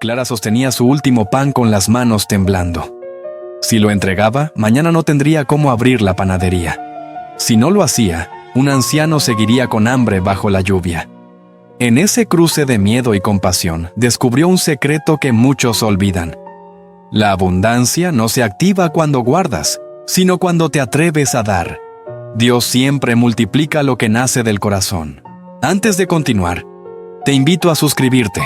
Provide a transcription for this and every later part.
Clara sostenía su último pan con las manos temblando. Si lo entregaba, mañana no tendría cómo abrir la panadería. Si no lo hacía, un anciano seguiría con hambre bajo la lluvia. En ese cruce de miedo y compasión, descubrió un secreto que muchos olvidan. La abundancia no se activa cuando guardas, sino cuando te atreves a dar. Dios siempre multiplica lo que nace del corazón. Antes de continuar, te invito a suscribirte,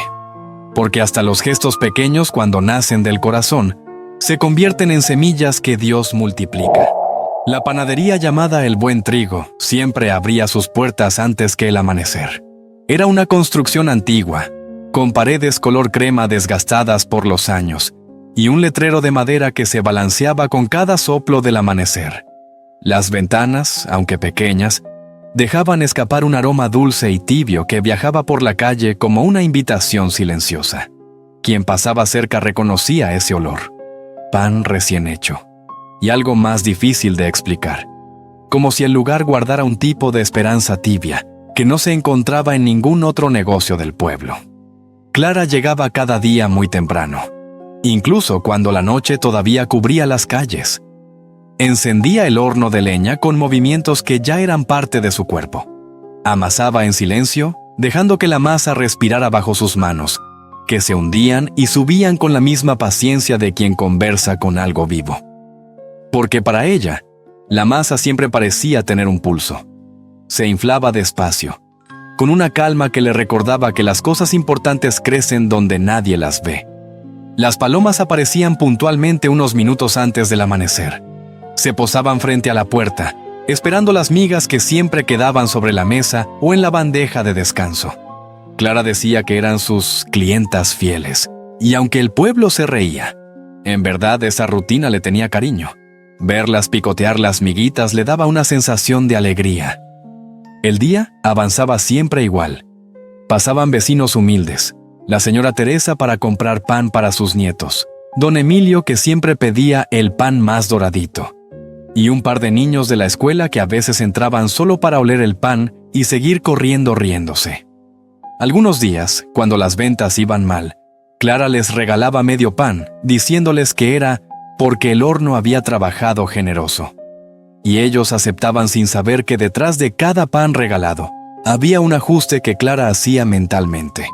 porque hasta los gestos pequeños, cuando nacen del corazón, se convierten en semillas que Dios multiplica. La panadería llamada El Buen Trigo siempre abría sus puertas antes que el amanecer. Era una construcción antigua, con paredes color crema desgastadas por los años, y un letrero de madera que se balanceaba con cada soplo del amanecer. Las ventanas, aunque pequeñas, dejaban escapar un aroma dulce y tibio que viajaba por la calle como una invitación silenciosa. Quien pasaba cerca reconocía ese olor. Pan recién hecho. Y algo más difícil de explicar. Como si el lugar guardara un tipo de esperanza tibia que no se encontraba en ningún otro negocio del pueblo. Clara llegaba cada día muy temprano, incluso cuando la noche todavía cubría las calles. Encendía el horno de leña con movimientos que ya eran parte de su cuerpo. Amasaba en silencio, dejando que la masa respirara bajo sus manos, que se hundían y subían con la misma paciencia de quien conversa con algo vivo. Porque para ella, la masa siempre parecía tener un pulso. Se inflaba despacio, con una calma que le recordaba que las cosas importantes crecen donde nadie las ve. Las palomas aparecían puntualmente unos minutos antes del amanecer. Se posaban frente a la puerta, esperando las migas que siempre quedaban sobre la mesa o en la bandeja de descanso. Clara decía que eran sus clientas fieles, y aunque el pueblo se reía, en verdad esa rutina le tenía cariño. Verlas picotear las miguitas le daba una sensación de alegría. El día avanzaba siempre igual. Pasaban vecinos humildes, la señora Teresa para comprar pan para sus nietos, don Emilio que siempre pedía el pan más doradito, y un par de niños de la escuela que a veces entraban solo para oler el pan y seguir corriendo riéndose. Algunos días, cuando las ventas iban mal, Clara les regalaba medio pan, diciéndoles que era porque el horno había trabajado generoso. Y ellos aceptaban sin saber que detrás de cada pan regalado había un ajuste que Clara hacía mentalmente.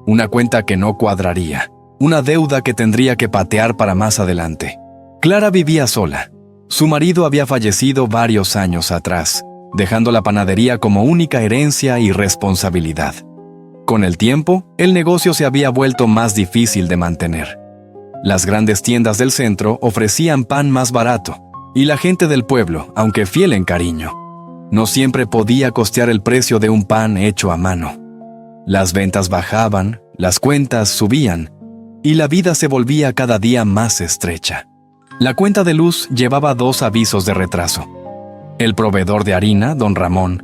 Una cuenta que no cuadraría, una deuda que tendría que patear para más adelante. Clara vivía sola. Su marido había fallecido varios años atrás, dejando la panadería como única herencia y responsabilidad. Con el tiempo, el negocio se había vuelto más difícil de mantener. Las grandes tiendas del centro ofrecían pan más barato, y la gente del pueblo, aunque fiel en cariño, no siempre podía costear el precio de un pan hecho a mano. Las ventas bajaban, las cuentas subían, y la vida se volvía cada día más estrecha. La cuenta de luz llevaba 2 avisos de retraso. El proveedor de harina, don Ramón,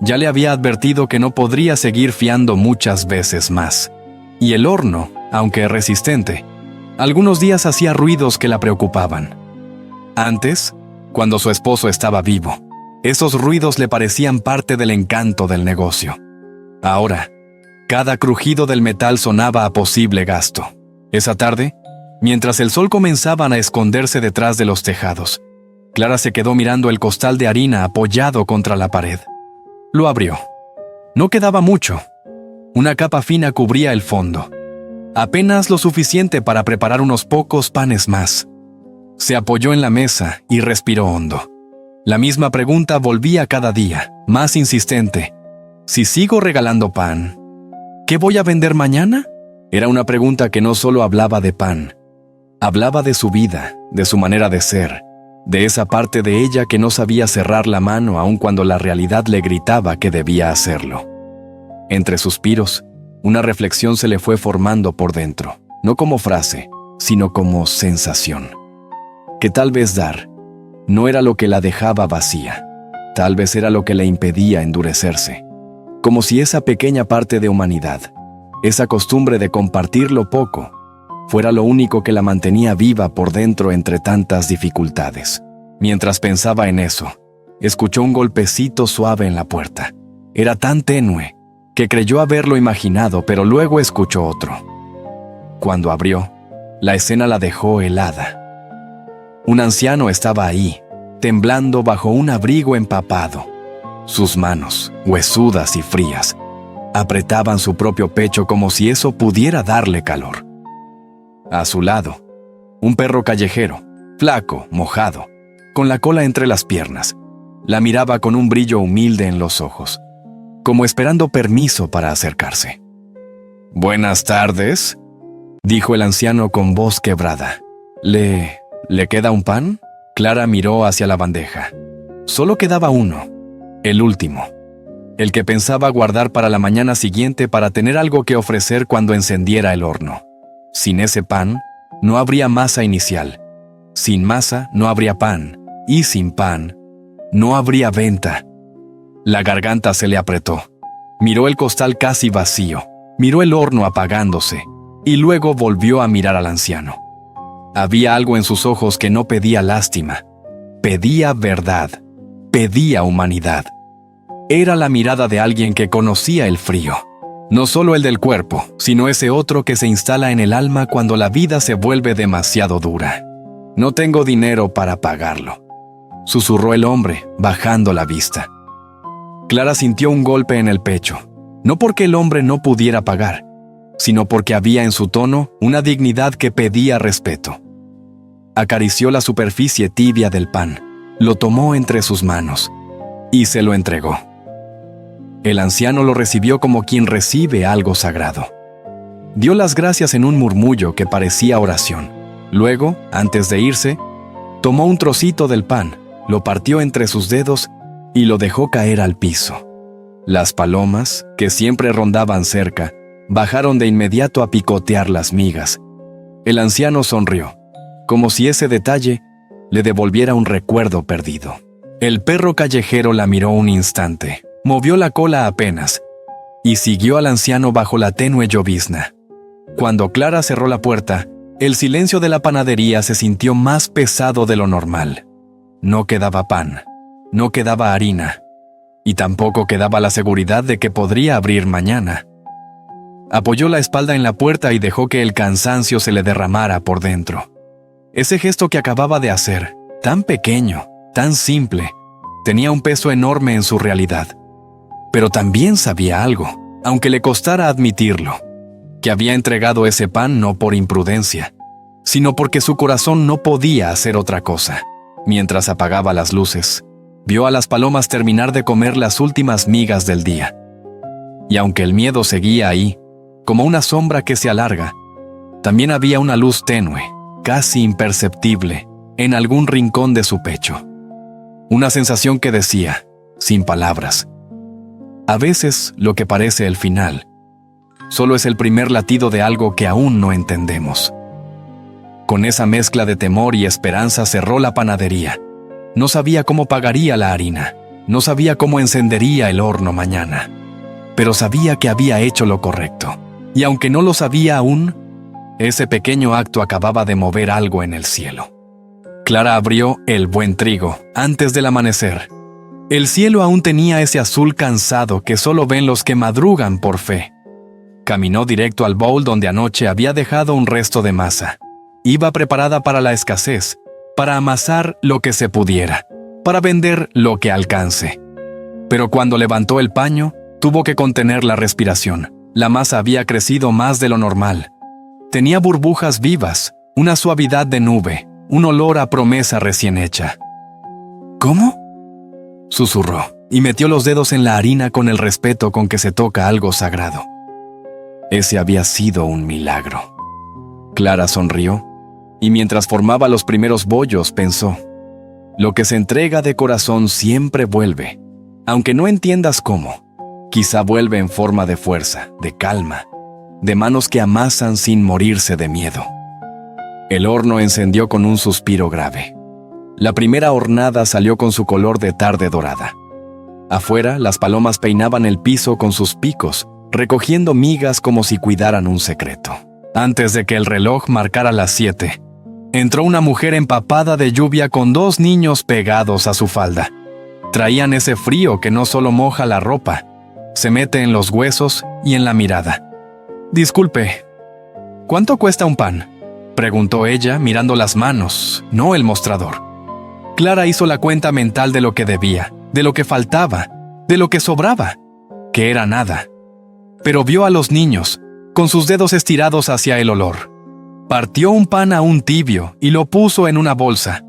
ya le había advertido que no podría seguir fiando muchas veces más. Y el horno, aunque resistente, algunos días hacía ruidos que la preocupaban. Antes, cuando su esposo estaba vivo, esos ruidos le parecían parte del encanto del negocio. Ahora, cada crujido del metal sonaba a posible gasto. Esa tarde, mientras el sol comenzaba a esconderse detrás de los tejados, Clara se quedó mirando el costal de harina apoyado contra la pared. Lo abrió. No quedaba mucho. Una capa fina cubría el fondo. Apenas lo suficiente para preparar unos pocos panes más. Se apoyó en la mesa y respiró hondo. La misma pregunta volvía cada día, más insistente. Si sigo regalando pan, ¿qué voy a vender mañana? Era una pregunta que no solo hablaba de pan. Hablaba de su vida, de su manera de ser, de esa parte de ella que no sabía cerrar la mano aun cuando la realidad le gritaba que debía hacerlo. Entre suspiros, una reflexión se le fue formando por dentro, no como frase, sino como sensación. Que tal vez dar no era lo que la dejaba vacía, tal vez era lo que le impedía endurecerse. Como si esa pequeña parte de humanidad, esa costumbre de compartir lo poco, fuera lo único que la mantenía viva por dentro entre tantas dificultades. Mientras pensaba en eso, escuchó un golpecito suave en la puerta. Era tan tenue que creyó haberlo imaginado, pero luego escuchó otro. Cuando abrió, la escena la dejó helada. Un anciano estaba ahí, temblando bajo un abrigo empapado. Sus manos, huesudas y frías, apretaban su propio pecho como si eso pudiera darle calor. A su lado, un perro callejero, flaco, mojado, con la cola entre las piernas, la miraba con un brillo humilde en los ojos, como esperando permiso para acercarse. «Buenas tardes», dijo el anciano con voz quebrada. ¿Le queda un pan?» Clara miró hacia la bandeja. Solo quedaba uno, el último, el que pensaba guardar para la mañana siguiente para tener algo que ofrecer cuando encendiera el horno. Sin ese pan, no habría masa inicial. Sin masa, no habría pan. Y sin pan, no habría venta. La garganta se le apretó. Miró el costal casi vacío. Miró el horno apagándose. Y luego volvió a mirar al anciano. Había algo en sus ojos que no pedía lástima. Pedía verdad. Pedía humanidad. Era la mirada de alguien que conocía el frío. No solo el del cuerpo, sino ese otro que se instala en el alma cuando la vida se vuelve demasiado dura. «No tengo dinero para pagarlo», susurró el hombre, bajando la vista. Clara sintió un golpe en el pecho, no porque el hombre no pudiera pagar, sino porque había en su tono una dignidad que pedía respeto. Acarició la superficie tibia del pan, lo tomó entre sus manos y se lo entregó. El anciano lo recibió como quien recibe algo sagrado. Dio las gracias en un murmullo que parecía oración. Luego, antes de irse, tomó un trocito del pan, lo partió entre sus dedos y lo dejó caer al piso. Las palomas, que siempre rondaban cerca, bajaron de inmediato a picotear las migas. El anciano sonrió, como si ese detalle le devolviera un recuerdo perdido. El perro callejero la miró un instante, movió la cola apenas, y siguió al anciano bajo la tenue llovizna. Cuando Clara cerró la puerta, el silencio de la panadería se sintió más pesado de lo normal. No quedaba pan, no quedaba harina, y tampoco quedaba la seguridad de que podría abrir mañana. Apoyó la espalda en la puerta y dejó que el cansancio se le derramara por dentro. Ese gesto que acababa de hacer, tan pequeño, tan simple, tenía un peso enorme en su realidad. Pero también sabía algo, aunque le costara admitirlo, que había entregado ese pan no por imprudencia, sino porque su corazón no podía hacer otra cosa. Mientras apagaba las luces, vio a las palomas terminar de comer las últimas migas del día. Y aunque el miedo seguía ahí, como una sombra que se alarga, también había una luz tenue, casi imperceptible, en algún rincón de su pecho. Una sensación que decía, sin palabras: a veces lo que parece el final solo es el primer latido de algo que aún no entendemos. Con esa mezcla de temor y esperanza cerró la panadería. No sabía cómo pagaría la harina, no sabía cómo encendería el horno mañana, pero sabía que había hecho lo correcto. Y aunque no lo sabía aún, ese pequeño acto acababa de mover algo en el cielo. Clara abrió El Buen Trigo antes del amanecer. El cielo aún tenía ese azul cansado que solo ven los que madrugan por fe. Caminó directo al bowl donde anoche había dejado un resto de masa. Iba preparada para la escasez, para amasar lo que se pudiera, para vender lo que alcance. Pero cuando levantó el paño, tuvo que contener la respiración. La masa había crecido más de lo normal. Tenía burbujas vivas, una suavidad de nube, un olor a promesa recién hecha. ¿Cómo?, susurró, y metió los dedos en la harina con el respeto con que se toca algo sagrado. Ese había sido un milagro. Clara sonrió, y mientras formaba los primeros bollos pensó: lo que se entrega de corazón siempre vuelve, aunque no entiendas cómo. Quizá vuelve en forma de fuerza, de calma, de manos que amasan sin morirse de miedo. El horno encendió con un suspiro grave. La primera hornada salió con su color de tarde dorada. Afuera, las palomas peinaban el piso con sus picos, recogiendo migas como si cuidaran un secreto. Antes de que el reloj marcara las 7, entró una mujer empapada de lluvia con 2 niños pegados a su falda. Traían ese frío que no solo moja la ropa, se mete en los huesos y en la mirada. «Disculpe, ¿Cuánto cuesta un pan?, preguntó ella mirando las manos, no el mostrador. Clara hizo la cuenta mental de lo que debía, de lo que faltaba, de lo que sobraba, que era nada. Pero vio a los niños, con sus dedos estirados hacia el olor. Partió un pan aún tibio y lo puso en una bolsa.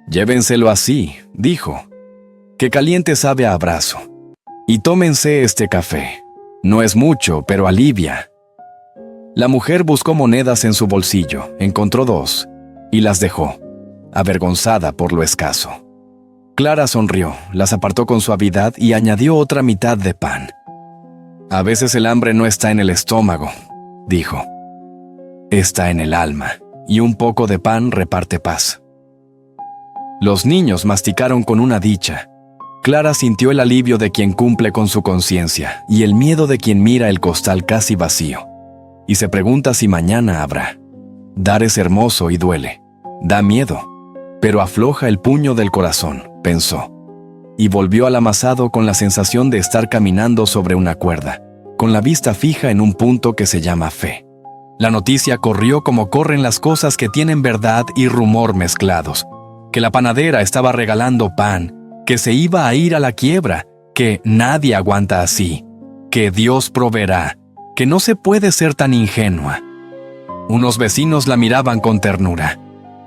«Llévenselo así», dijo, «que caliente sabe a abrazo. Y tómense este café. No es mucho, pero alivia». La mujer buscó monedas en su bolsillo, encontró 2, y las dejó, avergonzada por lo escaso. Clara sonrió, las apartó con suavidad y añadió otra mitad de pan. «A veces el hambre no está en el estómago», dijo. «Está en el alma, y un poco de pan reparte paz». Los niños masticaron con una dicha. Clara sintió el alivio de quien cumple con su conciencia y el miedo de quien mira el costal casi vacío. Y se pregunta si mañana habrá. Dar es hermoso y duele. Da miedo, pero afloja el puño del corazón, pensó. Y volvió al amasado con la sensación de estar caminando sobre una cuerda, con la vista fija en un punto que se llama fe. La noticia corrió como corren las cosas que tienen verdad y rumor mezclados. Que la panadera estaba regalando pan, que se iba a ir a la quiebra, que nadie aguanta así, que Dios proveerá, que no se puede ser tan ingenua. Unos vecinos la miraban con ternura,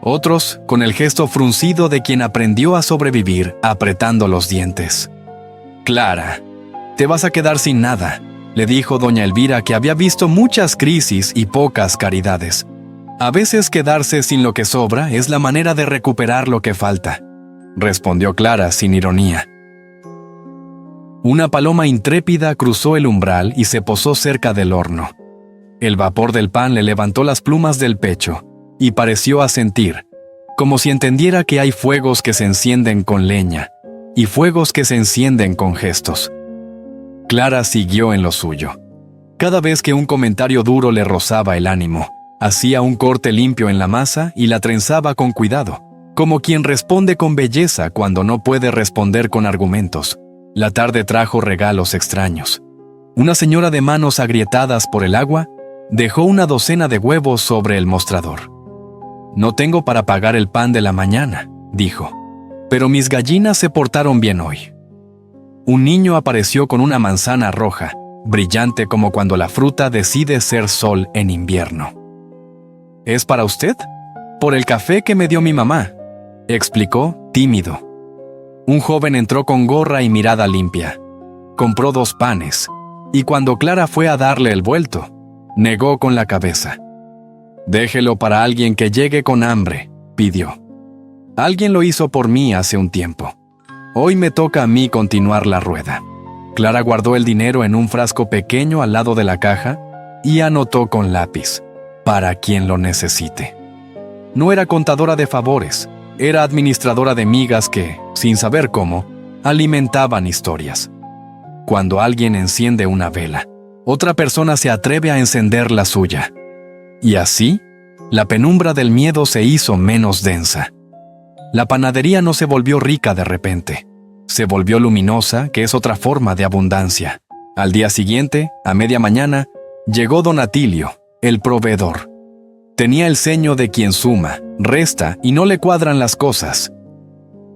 otros con el gesto fruncido de quien aprendió a sobrevivir apretando los dientes. «Clara, te vas a quedar sin nada», le dijo doña Elvira, que había visto muchas crisis y pocas caridades. «A veces quedarse sin lo que sobra es la manera de recuperar lo que falta», respondió Clara sin ironía. Una paloma intrépida cruzó el umbral y se posó cerca del horno. El vapor del pan le levantó las plumas del pecho y pareció asentir, como si entendiera que hay fuegos que se encienden con leña y fuegos que se encienden con gestos. Clara siguió en lo suyo. Cada vez que un comentario duro le rozaba el ánimo, hacía un corte limpio en la masa y la trenzaba con cuidado, como quien responde con belleza cuando no puede responder con argumentos. La tarde trajo regalos extraños. Una señora de manos agrietadas por el agua dejó una docena de huevos sobre el mostrador. «No tengo para pagar el pan de la mañana», dijo, «pero mis gallinas se portaron bien hoy». Un niño apareció con una manzana roja, brillante como cuando la fruta decide ser sol en invierno. «¿Es para usted? Por el café que me dio mi mamá», explicó, tímido. Un joven entró con gorra y mirada limpia. Compró 2 panes, y cuando Clara fue a darle el vuelto, negó con la cabeza. «Déjelo para alguien que llegue con hambre», pidió. «Alguien lo hizo por mí hace un tiempo. Hoy me toca a mí continuar la rueda». Clara guardó el dinero en un frasco pequeño al lado de la caja y anotó con lápiz, «para quien lo necesite». No era contadora de favores, era administradora de migas que, sin saber cómo, alimentaban historias. Cuando alguien enciende una vela, otra persona se atreve a encender la suya. Y así, la penumbra del miedo se hizo menos densa. La panadería no se volvió rica de repente. Se volvió luminosa, que es otra forma de abundancia. Al día siguiente, a media mañana, llegó don Atilio, el proveedor. Tenía el ceño de quien suma, resta y no le cuadran las cosas.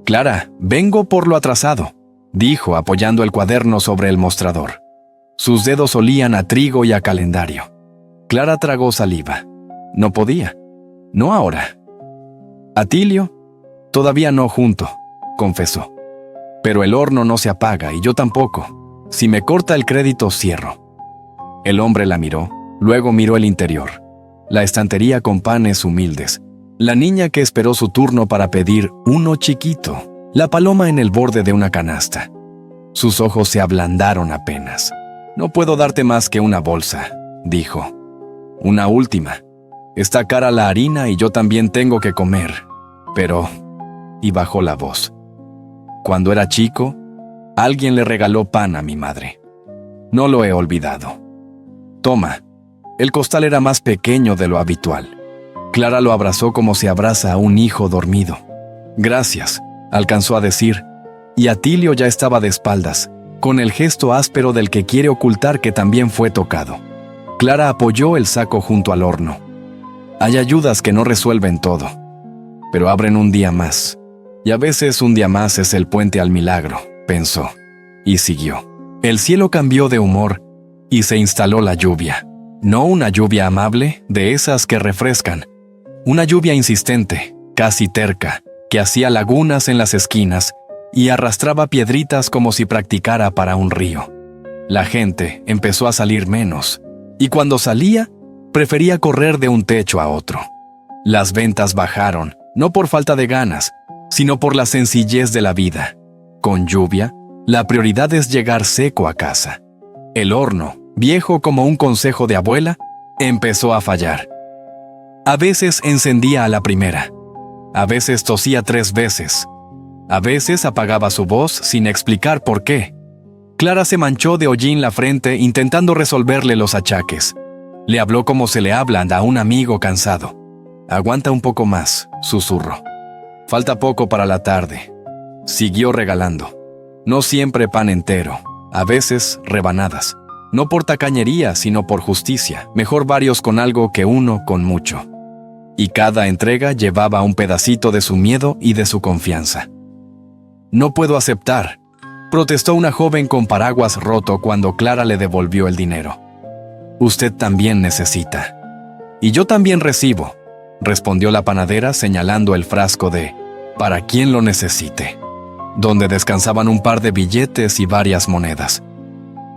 «Clara, vengo por lo atrasado», dijo apoyando el cuaderno sobre el mostrador. Sus dedos olían a trigo y a calendario. Clara tragó saliva. No podía. No ahora. «Atilio, todavía no junto», confesó. «Pero el horno no se apaga y yo tampoco. Si me corta el crédito, cierro». El hombre la miró, luego miró el interior. La estantería con panes humildes, la niña que esperó su turno para pedir uno chiquito, la paloma en el borde de una canasta. Sus ojos se ablandaron apenas. «No puedo darte más que una bolsa», dijo. «Una última. Está cara la harina y yo también tengo que comer. Pero…» y bajó la voz. «Cuando era chico, alguien le regaló pan a mi madre. No lo he olvidado. Toma». El costal era más pequeño de lo habitual. Clara lo abrazó como se abraza a un hijo dormido. «Gracias», alcanzó a decir, y Atilio ya estaba de espaldas, con el gesto áspero del que quiere ocultar que también fue tocado. Clara apoyó el saco junto al horno. Hay ayudas que no resuelven todo, pero abren un día más. Y a veces un día más es el puente al milagro, pensó, y siguió. El cielo cambió de humor y se instaló la lluvia. No una lluvia amable, de esas que refrescan. Una lluvia insistente, casi terca, que hacía lagunas en las esquinas y arrastraba piedritas como si practicara para un río. La gente empezó a salir menos, y cuando salía, prefería correr de un techo a otro. Las ventas bajaron, no por falta de ganas, sino por la sencillez de la vida. Con lluvia, la prioridad es llegar seco a casa. El horno, viejo como un consejo de abuela, empezó a fallar. A veces encendía a la primera, a veces tosía 3 veces, a veces apagaba su voz sin explicar por qué. Clara se manchó de hollín la frente intentando resolverle los achaques. Le habló como se le habla a un amigo cansado. Aguanta un poco más, susurró. Falta poco para la tarde. Siguió regalando. No siempre pan entero, a veces rebanadas. No por tacañería, sino por justicia. Mejor varios con algo que uno con mucho. Y cada entrega llevaba un pedacito de su miedo y de su confianza. No puedo aceptar, protestó una joven con paraguas roto cuando Clara le devolvió el dinero. Usted también necesita. Y yo también recibo, respondió la panadera señalando el frasco de «para quien lo necesite», donde descansaban un par de billetes y varias monedas.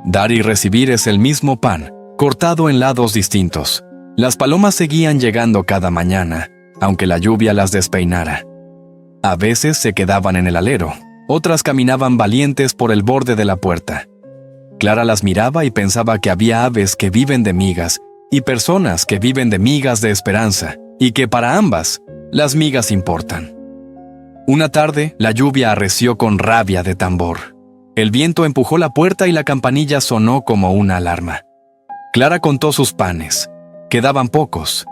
Dar y recibir es el mismo pan, cortado en lados distintos. Las palomas seguían llegando cada mañana, aunque la lluvia las despeinara. A veces se quedaban en el alero, otras caminaban valientes por el borde de la puerta. Clara las miraba y pensaba que había aves que viven de migas y personas que viven de migas de esperanza, y que para ambas, las migas importan. Una tarde, la lluvia arreció con rabia de tambor. El viento empujó la puerta y la campanilla sonó como una alarma. Clara contó sus panes. Quedaban pocos.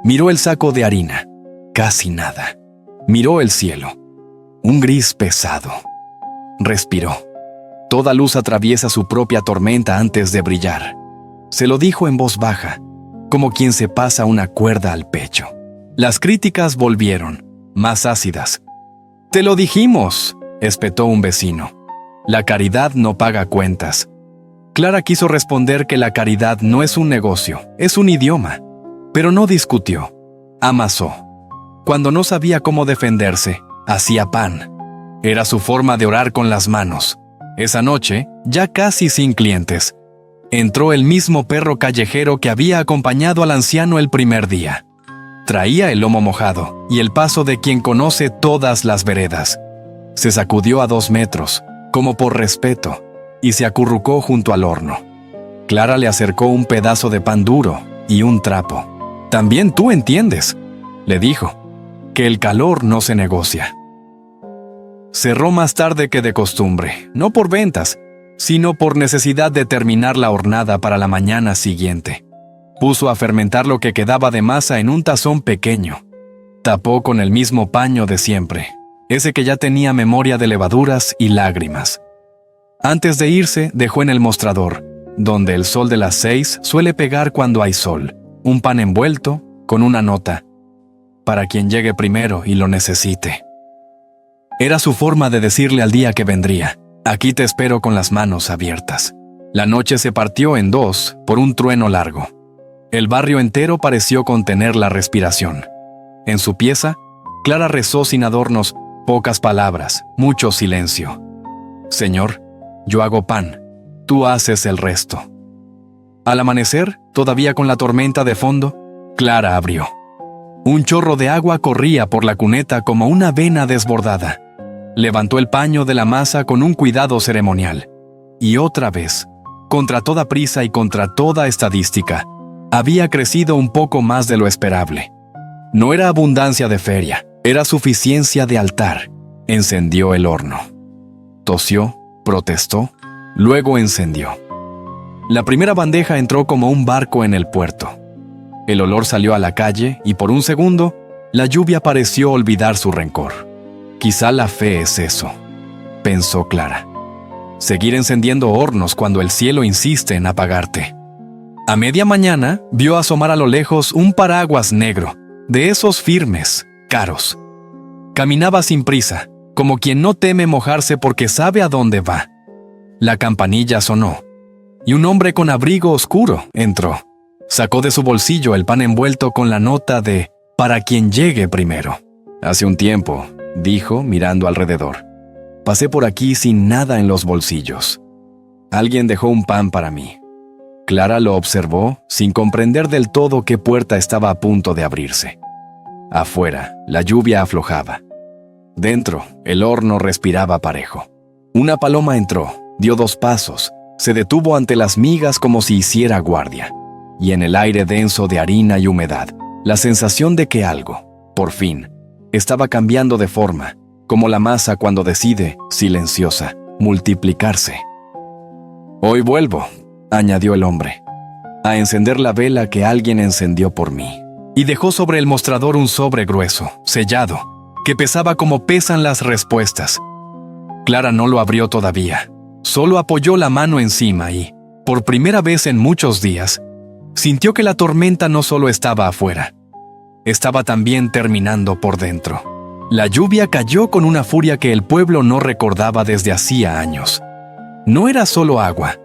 Miró el saco de harina. Casi nada. Miró el cielo. Un gris pesado. Respiró. Toda luz atraviesa su propia tormenta antes de brillar. Se lo dijo en voz baja, como quien se pasa una cuerda al pecho. Las críticas volvieron, más ácidas. «Te lo dijimos», espetó un vecino. «La caridad no paga cuentas». Clara quiso responder que la caridad no es un negocio, es un idioma. Pero no discutió. Amasó. Cuando no sabía cómo defenderse, hacía pan. Era su forma de orar con las manos. Esa noche, ya casi sin clientes, entró el mismo perro callejero que había acompañado al anciano el primer día. Traía el lomo mojado y el paso de quien conoce todas las veredas. Se sacudió a 2 metros, como por respeto, y se acurrucó junto al horno. Clara le acercó un pedazo de pan duro y un trapo. «También tú entiendes», le dijo, «que el calor no se negocia». Cerró más tarde que de costumbre, no por ventas, sino por necesidad de terminar la hornada para la mañana siguiente. Puso a fermentar lo que quedaba de masa en un tazón pequeño. Tapó con el mismo paño de siempre, ese que ya tenía memoria de levaduras y lágrimas. Antes de irse, dejó en el mostrador, donde el sol de las 6 suele pegar cuando hay sol, un pan envuelto con una nota, para quien llegue primero y lo necesite. Era su forma de decirle al día que vendría, «Aquí te espero con las manos abiertas». La noche se partió en 2 por un trueno largo. El barrio entero pareció contener la respiración. En su pieza, Clara rezó sin adornos, pocas palabras, mucho silencio. «Señor, yo hago pan, tú haces el resto». Al amanecer, todavía con la tormenta de fondo, Clara abrió. Un chorro de agua corría por la cuneta como una vena desbordada. Levantó el paño de la masa con un cuidado ceremonial. Y otra vez, contra toda prisa y contra toda estadística, había crecido un poco más de lo esperable. No era abundancia de feria, era suficiencia de altar. Encendió el horno. Tosió, protestó, luego encendió. La primera bandeja entró como un barco en el puerto. El olor salió a la calle y por un segundo, la lluvia pareció olvidar su rencor. Quizá la fe es eso, pensó Clara. Seguir encendiendo hornos cuando el cielo insiste en apagarte. A media mañana vio asomar a lo lejos un paraguas negro, de esos firmes, caros. Caminaba sin prisa, como quien no teme mojarse porque sabe a dónde va. La campanilla sonó, y un hombre con abrigo oscuro entró. Sacó de su bolsillo el pan envuelto con la nota de «Para quien llegue primero». «Hace un tiempo», dijo mirando alrededor, «pasé por aquí sin nada en los bolsillos. Alguien dejó un pan para mí». Clara lo observó sin comprender del todo qué puerta estaba a punto de abrirse. Afuera, la lluvia aflojaba. Dentro, el horno respiraba parejo. Una paloma entró, dio 2 pasos, se detuvo ante las migas como si hiciera guardia. Y en el aire denso de harina y humedad, la sensación de que algo, por fin, estaba cambiando de forma, como la masa cuando decide, silenciosa, multiplicarse. «Hoy vuelvo», añadió el hombre, «a encender la vela que alguien encendió por mí». Y dejó sobre el mostrador un sobre grueso, sellado, que pesaba como pesan las respuestas. Clara no lo abrió todavía. Solo apoyó la mano encima y, por primera vez en muchos días, sintió que la tormenta no solo estaba afuera, estaba también terminando por dentro. La lluvia cayó con una furia que el pueblo no recordaba desde hacía años. No era solo agua,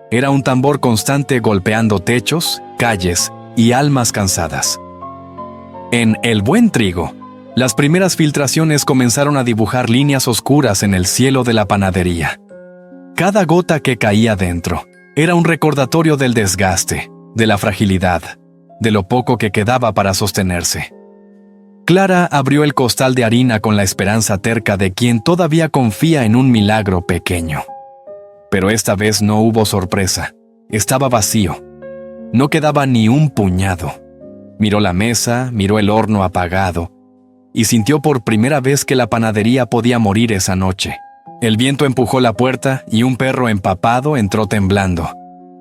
era un tambor constante golpeando techos, calles y almas cansadas. En El Buen Trigo, las primeras filtraciones comenzaron a dibujar líneas oscuras en el cielo de la panadería. Cada gota que caía dentro era un recordatorio del desgaste, de la fragilidad, de lo poco que quedaba para sostenerse. Clara abrió el costal de harina con la esperanza terca de quien todavía confía en un milagro pequeño. Pero esta vez no hubo sorpresa. Estaba vacío. No quedaba ni un puñado. Miró la mesa, miró el horno apagado, y sintió por primera vez que la panadería podía morir esa noche. El viento empujó la puerta y un perro empapado entró temblando,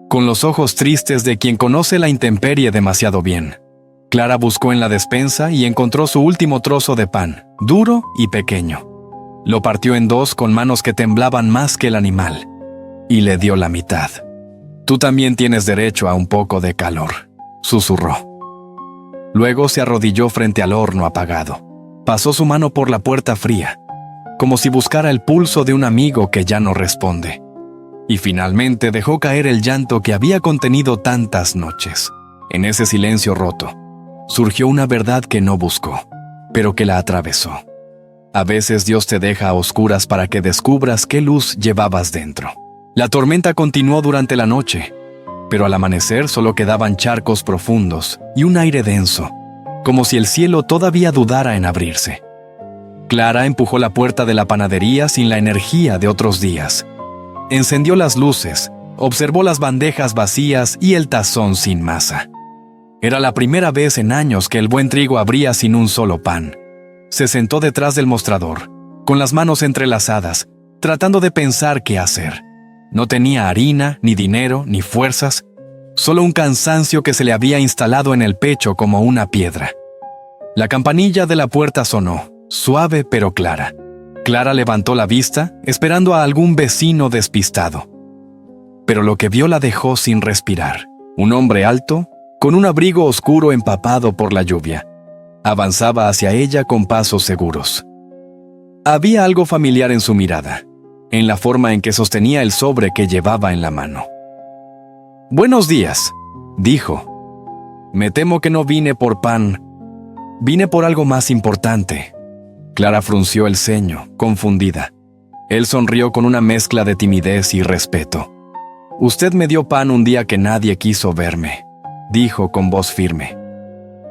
con los ojos tristes de quien conoce la intemperie demasiado bien. Clara buscó en la despensa y encontró su último trozo de pan, duro y pequeño. Lo partió en 2 con manos que temblaban más que el animal, y le dio la mitad. «Tú también tienes derecho a un poco de calor», susurró. Luego se arrodilló frente al horno apagado. Pasó su mano por la puerta fría, como si buscara el pulso de un amigo que ya no responde. Y finalmente dejó caer el llanto que había contenido tantas noches. En ese silencio roto, surgió una verdad que no buscó, pero que la atravesó. A veces Dios te deja a oscuras para que descubras qué luz llevabas dentro. La tormenta continuó durante la noche, pero al amanecer solo quedaban charcos profundos y un aire denso, como si el cielo todavía dudara en abrirse. Clara empujó la puerta de la panadería sin la energía de otros días. Encendió las luces, observó las bandejas vacías y el tazón sin masa. Era la primera vez en años que El Buen Trigo abría sin un solo pan. Se sentó detrás del mostrador, con las manos entrelazadas, tratando de pensar qué hacer. No tenía harina, ni dinero, ni fuerzas, solo un cansancio que se le había instalado en el pecho como una piedra. La campanilla de la puerta sonó, suave pero clara. Clara levantó la vista, esperando a algún vecino despistado. Pero lo que vio la dejó sin respirar. Un hombre alto, con un abrigo oscuro empapado por la lluvia, avanzaba hacia ella con pasos seguros. Había algo familiar en su mirada, en la forma en que sostenía el sobre que llevaba en la mano. «Buenos días», dijo. «Me temo que no vine por pan. Vine por algo más importante». Clara frunció el ceño, confundida. Él sonrió con una mezcla de timidez y respeto. «Usted me dio pan un día que nadie quiso verme», dijo con voz firme.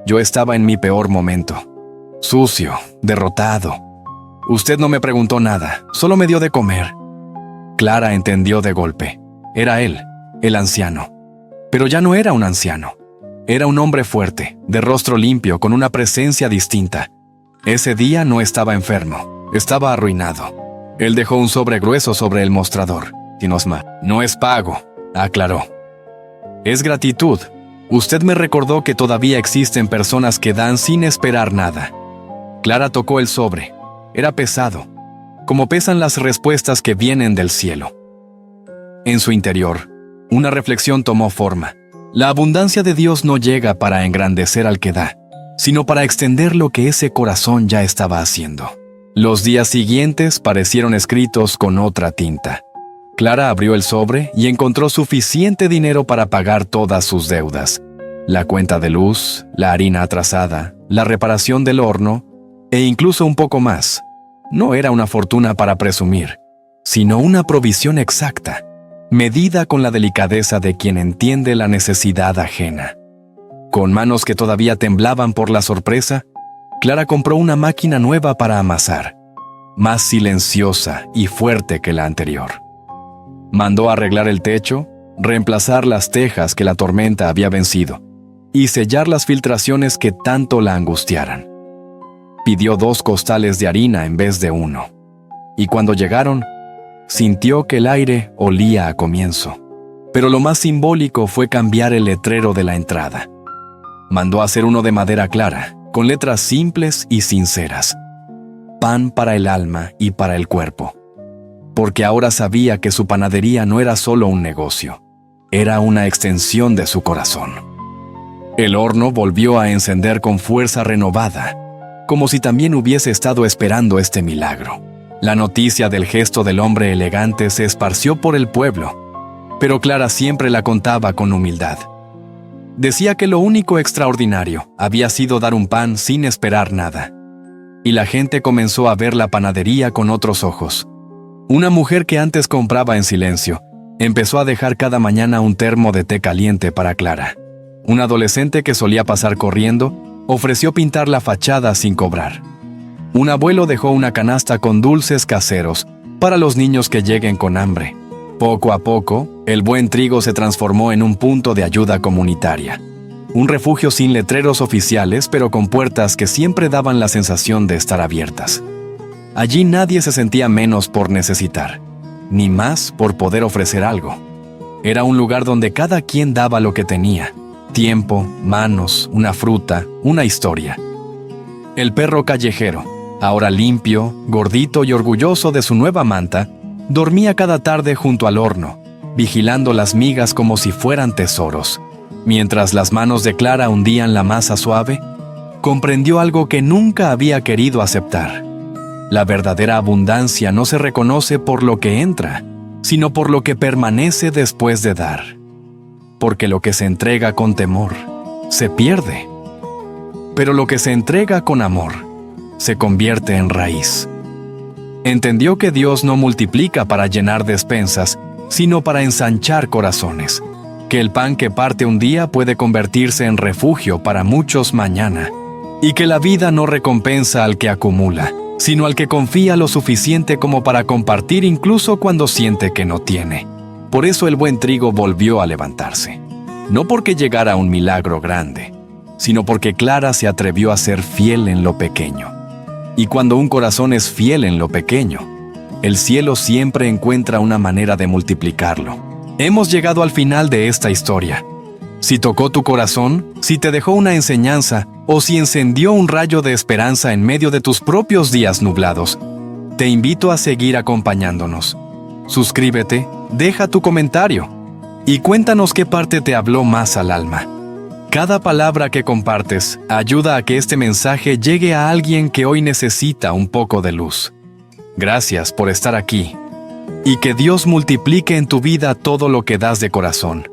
«Yo estaba en mi peor momento. Sucio, derrotado. Usted no me preguntó nada, solo me dio de comer». Clara entendió de golpe. Era él, el anciano. Pero ya no era un anciano. Era un hombre fuerte, de rostro limpio, con una presencia distinta. Ese día no estaba enfermo, estaba arruinado. Él dejó un sobre grueso sobre el mostrador. «Tinosma, no es pago», aclaró. «Es gratitud. Usted me recordó que todavía existen personas que dan sin esperar nada». Clara tocó el sobre. Era pesado, como pesan las respuestas que vienen del cielo. En su interior, una reflexión tomó forma. La abundancia de Dios no llega para engrandecer al que da, sino para extender lo que ese corazón ya estaba haciendo. Los días siguientes parecieron escritos con otra tinta. Clara abrió el sobre y encontró suficiente dinero para pagar todas sus deudas: la cuenta de luz, la harina atrasada, la reparación del horno e incluso un poco más. No era una fortuna para presumir, sino una provisión exacta, medida con la delicadeza de quien entiende la necesidad ajena. Con manos que todavía temblaban por la sorpresa, Clara compró una máquina nueva para amasar, más silenciosa y fuerte que la anterior. Mandó arreglar el techo, reemplazar las tejas que la tormenta había vencido y sellar las filtraciones que tanto la angustiaran. Pidió 2 costales de harina en vez de 1, y cuando llegaron, sintió que el aire olía a comienzo. Pero lo más simbólico fue cambiar el letrero de la entrada. Mandó hacer uno de madera clara, con letras simples y sinceras: pan para el alma y para el cuerpo. Porque ahora sabía que su panadería no era solo un negocio, era una extensión de su corazón. El horno volvió a encender con fuerza renovada, como si también hubiese estado esperando este milagro. La noticia del gesto del hombre elegante se esparció por el pueblo, pero Clara siempre la contaba con humildad. Decía que lo único extraordinario había sido dar un pan sin esperar nada. Y la gente comenzó a ver la panadería con otros ojos. Una mujer que antes compraba en silencio, empezó a dejar cada mañana un termo de té caliente para Clara. Un adolescente que solía pasar corriendo, ofreció pintar la fachada sin cobrar. Un abuelo dejó una canasta con dulces caseros para los niños que lleguen con hambre. Poco a poco, el Buen Trigo se transformó en un punto de ayuda comunitaria. Un refugio sin letreros oficiales, pero con puertas que siempre daban la sensación de estar abiertas. Allí nadie se sentía menos por necesitar, ni más por poder ofrecer algo. Era un lugar donde cada quien daba lo que tenía: tiempo, manos, una fruta, una historia. El perro callejero, ahora limpio, gordito y orgulloso de su nueva manta, dormía cada tarde junto al horno, vigilando las migas como si fueran tesoros. Mientras las manos de Clara hundían la masa suave, comprendió algo que nunca había querido aceptar. La verdadera abundancia no se reconoce por lo que entra, sino por lo que permanece después de dar. Porque lo que se entrega con temor, se pierde. Pero lo que se entrega con amor, se convierte en raíz. Entendió que Dios no multiplica para llenar despensas, sino para ensanchar corazones. Que el pan que parte un día puede convertirse en refugio para muchos mañana. Y que la vida no recompensa al que acumula, sino al que confía lo suficiente como para compartir incluso cuando siente que no tiene. Por eso el Buen Trigo volvió a levantarse. No porque llegara un milagro grande, sino porque Clara se atrevió a ser fiel en lo pequeño. Y cuando un corazón es fiel en lo pequeño, el cielo siempre encuentra una manera de multiplicarlo. Hemos llegado al final de esta historia. Si tocó tu corazón, si te dejó una enseñanza, o si encendió un rayo de esperanza en medio de tus propios días nublados, te invito a seguir acompañándonos. Suscríbete, deja tu comentario y cuéntanos qué parte te habló más al alma. Cada palabra que compartes ayuda a que este mensaje llegue a alguien que hoy necesita un poco de luz. Gracias por estar aquí y que Dios multiplique en tu vida todo lo que das de corazón.